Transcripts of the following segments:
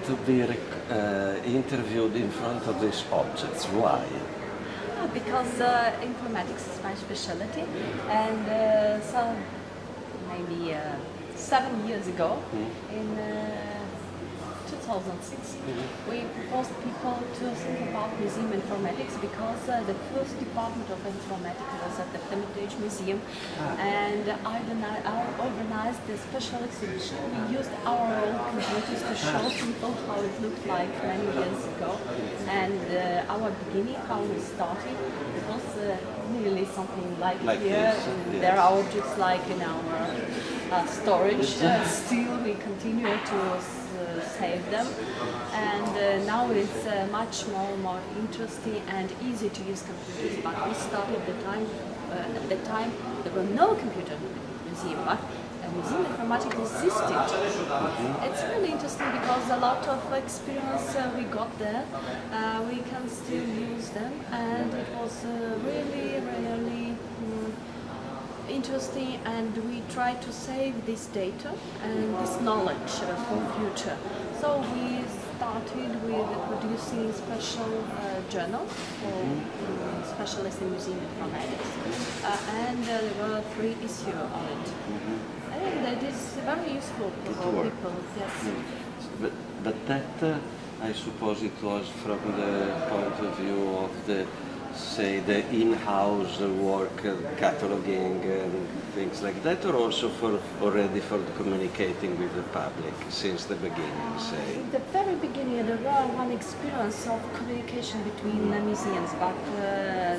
to be interviewed in front of these objects. Why? Because informatics is my specialty, and so maybe 7 years ago, in 2006, we proposed people to think about museum informatics because the first department of informatics was at the Hermitage Museum, and I organized a special exhibition. We used our own computers to show people how it looked like many years ago, and our beginning, how we started, it was really something like here. This, yes. There are objects like in our storage. Still, we continue to save them, and now it's much more interesting and easy to use computers. But we started at the time there were no computer in the museum, but a museum informatics existed. It's really interesting because a lot of experience we got there, we can still use them, and it was really interesting, and we try to save this data and this knowledge for future. So we started with producing special journal for specialists in museum informatics, and there were 3 issues on it. And it is very useful for people. Yes. But that, I suppose, it was from the point of view of the, say, the in-house work, cataloging and things like that, or also already for communicating with the public since the beginning, say? In the very beginning, there was one experience of communication between the museums, but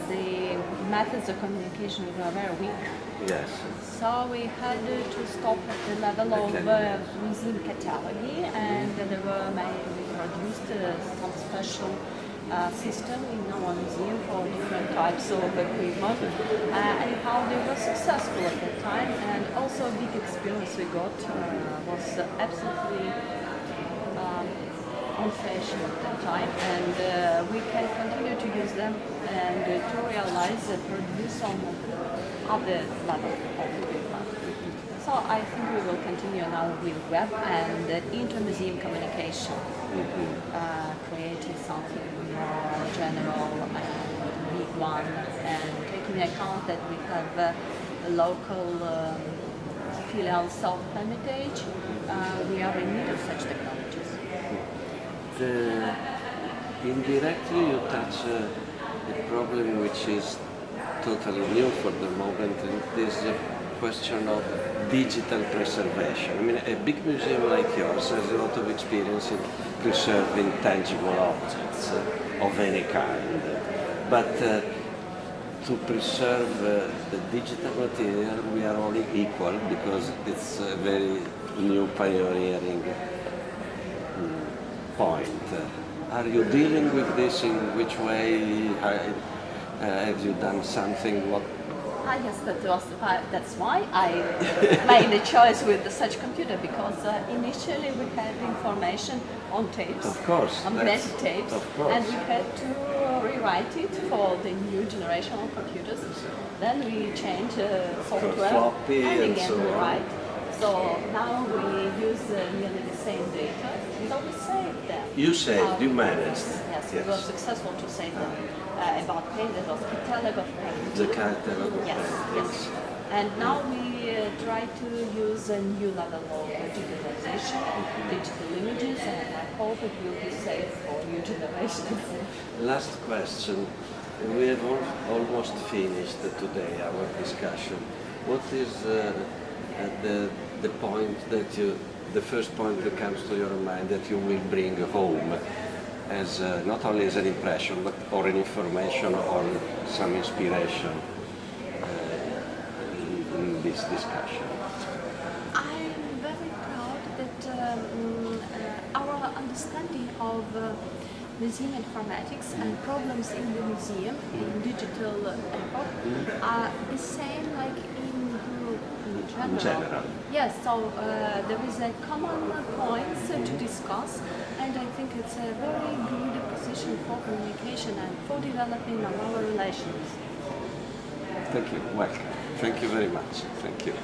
the methods of communication were very weak. Yes. So we had to stop at the level of museum cataloging, and there were we produced some special system in our museum for different types of equipment, and how they were successful at that time, and also a big experience we got was absolutely on fashion at that time, and we can continue to use them and to realize and produce on other level of equipment. So I think we will continue now with web and inter-museum communication, creating something more general and big one, and taking account that we have a local filials of Hermitage. We are in need of such technologies. Indirectly you touch a problem which is totally new for the moment, and it is the question of digital preservation. I mean, a big museum like yours has a lot of experience in preserving tangible objects of any kind, but to preserve the digital material we are only equal because it's a very new pioneering point. Are you dealing with this? In which way? Have you done something? Yes, that's why I made the choice with such computer, because initially we had information on tapes, of course, on many tapes, of course, and we had to rewrite it for the new generation of computers. Then we changed software and again we write. So now we use nearly the same data, so we saved them. You saved, you managed. Yes, we were successful to save them. About paint, it was catalog of paint. The catalog of yes, paint. Yes. And now we try to use a new level of digitalization, digital images, and I hope it will be safe for new generations. Last question. We have almost finished today our discussion. What is the point that the first point that comes to your mind that you will bring home as not only as an impression, but or an information or some inspiration in this discussion? I'm very proud that our understanding of museum informatics and problems in the museum in digital epoch are the same like in general. Yes, so there is a common point to discuss, and I think it's a very good position for communication and for developing our relations. Thank you. Welcome. Thank you very much. Thank you.